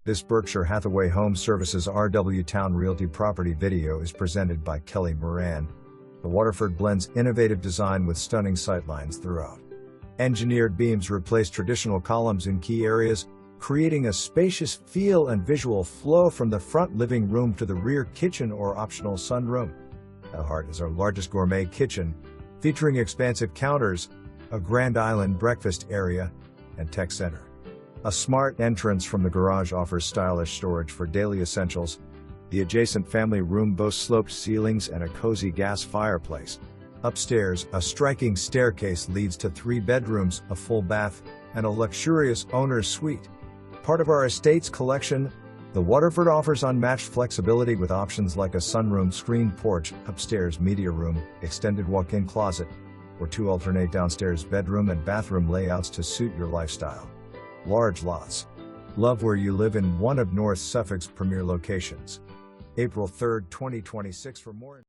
This Berkshire Hathaway HomeServices RW Towne Realty property video is presented by Kelly Moran. The Waterford blends innovative design with stunning sightlines throughout. Engineered beams replace traditional columns in key areas, creating a spacious feel and visual flow from the front living room to the rear kitchen or optional sunroom. The heart is our largest gourmet kitchen, featuring expansive counters, a grand island breakfast area, and tech center. A smart entrance from the garage offers stylish storage for daily essentials. The adjacent family room boasts sloped ceilings and a cozy gas fireplace. Upstairs, a striking staircase leads to 3 bedrooms, a full bath, and a luxurious owner's suite. Part of our estate's collection, the Waterford offers unmatched flexibility with options like a sunroom screened porch, upstairs media room, extended walk-in closet, or 2 alternate downstairs bedroom and bathroom layouts to suit your lifestyle. Large lots. Love where you live in one of North Suffolk's premier locations. April 3, 2026 for more